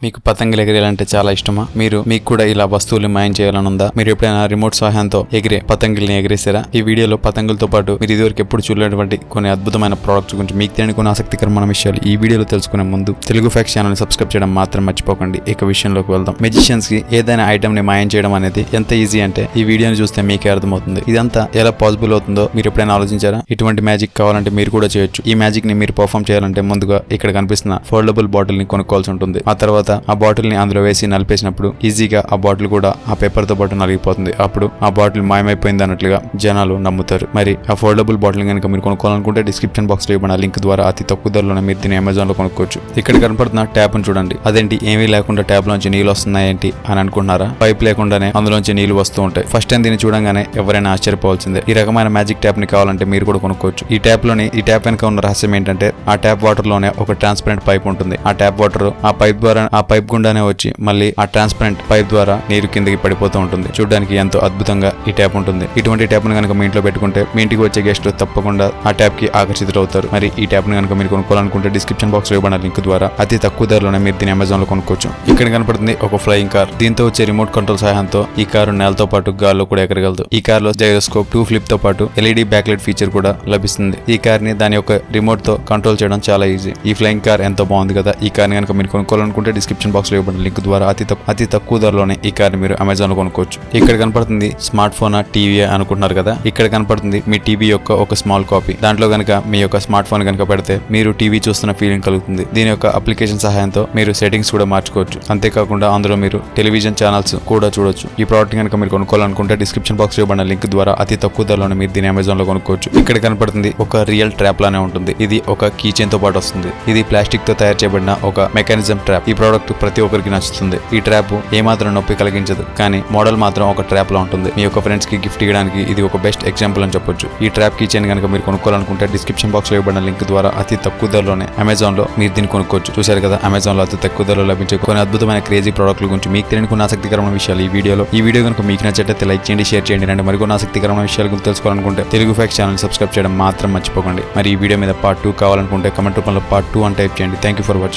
మీకు పతంగులు ఎగిరేయాలంటే చాలా ఇష్టమా? మీకు కూడా ఇలా వస్తువులు మాయం చేయాలని ఉందా? మీరు ఎప్పుడైనా రిమోట్ సహాయంతో ఎగిరే పతంగుల్ని ఎగిరేసారా? ఈ వీడియోలో పతంగులతో పాటు మీరు ఇదివరకు ఎప్పుడు చూడలేనటువంటి కొన్ని అద్భుతమైన ప్రొడక్ట్స్ గురించి మీకు తెలియని కొన్ని ఆసక్తికరమైన విషయాలు ఈ వీడియోలో తెలుసుకునే ముందు తెలుగు ఫ్యాక్ట్స్ ఛానల్ సబ్స్క్రైబ్ చేయడం మాత్రం మర్చిపోకండి. ఇక విషయంలోకి వెళ్దాం. మెజిషియన్స్ కి ఏదైనా ఐటమ్ ని మాయం చేయడం అనేది ఎంత ఈజీ అంటే ఈ వీడియోని చూస్తే మీకే అర్థమవుతుంది. ఇదంతా ఎలా పాసిబుల్ అవుతుందో మీరు ఎప్పుడైనా ఆలోచించారా? ఇటువంటి మ్యాజిక్ కావాలంటే మీరు కూడా చేయొచ్చు. ఈ మ్యాజిక్ ని మీరు పర్ఫామ్ చేయాలంటే ముందుగా ఇక్కడ కనిపిస్తున్న ఫోల్డబుల్ బాటిల్ ని కొనుక్కోవాల్సి ఉంటుంది. ఆ తర్వాత ఆ బాటిల్ ని అందులో వేసి నలిపేసినప్పుడు ఈజీగా ఆ బాటిల్ కూడా ఆ పేపర్ తో పాటు నలిగిపోతుంది. అప్పుడు ఆ బాటిల్ మాయమైపోయింది అన్నట్లుగా జనాలు నమ్ముతారు. మరి ఆ ఫోల్డబుల్ బాటిల్ కనుక మీరు కొనుక్కోవాలనుకుంటే డిస్క్రిప్షన్ బాక్స్ లో ఇవ్వబడిన లింక్ ద్వారా అతి తక్కువ ధరలోనే మీరు దీన్ని అమెజాన్ లో కొనుక్కోవచ్చు. ఇక్కడ కనపడుతున్న ట్యాప్ ని చూడండి. అదేంటి ఏమీ లేకుండా ట్యాప్ లోంచి నీళ్ళు వస్తున్నాయేంటి అని అనుకుంటున్నారా? పైప్ లేకుండానే అందులోంచి నీళ్లు వస్తూ ఉంటాయి. ఫస్ట్ టైం దీన్ని చూడంగానే ఎవరైనా ఆశ్చర్యపోవాల్సిందే. ఈ రకమైన మ్యాజిక్ ట్యాప్ ని కావాలంటే మీరు కూడా కొనుక్కోవచ్చు. ఈ ట్యాప్ వెనుక ఉన్న రహస్యం ఏంటంటే ఆ ట్యాప్ వాటర్ లోనే ఒక ట్రాన్స్పరెంట్ పైప్ ఉంటుంది. ఆ ట్యాప్ వాటర్ ఆ పైప్ గుండానే వచ్చి మళ్ళీ ఆ ట్రాన్స్పరెంట్ పైప్ ద్వారా నీరు కిందకి పడిపోతూ ఉంటుంది. చూడడానికి ఎంతో అద్భుతంగా ఈ ట్యాప్ ఉంటుంది. ఇటువంటి ట్యాప్ ను కనుక మీ ఇంట్లో పెట్టుకుంటే మీ ఇంటికి వచ్చే గెస్ట్ తప్పకుండా ఆ ట్యాప్ కి ఆకర్షితులవుతారు. మరి ఈ ట్యాప్ ను కనుక మీరు కొనుక్కోవాలనుకుంటే డిస్క్రిప్షన్ బాక్స్ లో ఇవ్వబడిన లింక్ ద్వారా అతి తక్కువ ధరలోనే మీరు దీన్ని అమెజాన్ లో కొనుక్కోవచ్చు. ఇక్కడ కనపడుతుంది ఒక ఫ్లయింగ్ కార్. దీంతో వచ్చే రిమోట్ కంట్రోల్ సహాయంతో ఈ కారు నేలతో పాటు గాల్లో కూడా ఎగరగలదు. ఈ కార్ లో జైరోస్కోప్, 2 ఫ్లిప్ తో పాటు ఎల్ఈడి బ్యాక్లైట్ ఫీచర్ కూడా లభిస్తుంది. ఈ కార్ ని దాని యొక్క రిమోట్ తో కంట్రోల్ చేయడం చాలా ఈజీ. ఈ ఫ్లయింగ్ కార్ ఎంతో బాగుంది కదా. ఈ కార్ ని కనుక మీరు కొనుక్కోవాలనుకుంటే డిస్క్రిప్షన్ బాక్స్ లో ఇవ్వబడిన లింక్ ద్వారా అతి తక్కువ ధరలోనే ఈ కార్ మీరు అమెజాన్ లో కొనుక్కోవచ్చు. ఇక్కడ కనపడుతుంది స్మార్ట్ ఫోన్ టీవీ అనుకుంటున్నారు కదా. ఇక్కడ కనపడుతుంది మీ టీవీ యొక్క ఒక స్మాల్ కాపీ. దాంట్లో కనుక మీ యొక్క స్మార్ట్ ఫోన్ కనుక పెడితే మీరు టీవీ చూస్తున్న ఫీలింగ్ కలుగుతుంది. దీని యొక్క అప్లికేషన్ సహాయంతో మీరు సెట్టింగ్స్ కూడా మార్చుకోవచ్చు. అంతేకాకుండా అందులో మీరు టెలివిజన్ ఛానల్స్ కూడా చూడొచ్చు. ఈ ప్రోడక్ట్ కనుక మీరు కొనుక్కోవాలనుకుంటే డిస్క్రిప్షన్ బాక్స్ లో ఇవ్వబడిన లింక్ ద్వారా అతి తక్కువ ధరలోనే మీరు దీన్ని అమెజాన్ లో కొనుక్కోవచ్చు. ఇక్కడ కనపడుతుంది ఒక రియల్ ట్రాప్ లానే ఉంటుంది. ఇది ఒక కీ చైన్ తో పాటు వస్తుంది. ఇది ప్లాస్టిక్ తో తయారు చేయబడిన ఒక మెకానిజం ట్రాప్. ఈ ప్రోడక్ట్ ప్రతి ఒక్కరికి నచ్చుతుంది. ఈ ట్రాప్ ఏమాత్రం నొప్పి కలిగించదు, కానీ మోడల్ మాత్రం ఒక ట్రాప్ లా ఉంటుంది. మీ యొక్క ఫ్రెండ్స్ కి గిఫ్ట్ ఇవ్వడానికి ఇది ఒక బెస్ట్ ఎగ్జాంపుల్ అని చెప్పొచ్చు. ఈ ట్రాప్ కీ చైన్ కనుక మీరు కొనుక్కోవాలనుకుంటే డిస్క్రిప్షన్ బాక్స్ లో ఇవ్వబడిన లింక్ ద్వారా అతి తక్కువ ధరలోనే అమెజాన్ లో మీరు దీన్ని కొనుక్కోవచ్చు. చూశారు కదా, అమెజాన్ లో అతి తక్కువ ధరలో లభించే కొన్ని అద్భుతమైన క్రేజీ ప్రోడక్ట్ల గురించి మీకు తెలియని కొన్ని ఆసక్తికరమైన విషయాలు ఈ వీడియో కనుక మీకు నచ్చినట్లయితే లైక్ చేయండి, షేర్ చేయండి. అంటే మరికొన్ని ఆసక్తికరమైన విషయాల గురించి తెలుసుకోవాలనుకుంటే తెలుగు ఫ్యాక్ట్స్ ఛానల్ సబ్స్క్రైబ్ చేయడం మాత్రం మర్చిపోకండి. మరి ఈ వీడియో మీద పార్ట్ 2 కావాలనుకుంటే కమెంట్ రూపంలో పార్ట్ 2 అని టైప్ చేయండి. Thank you for watching.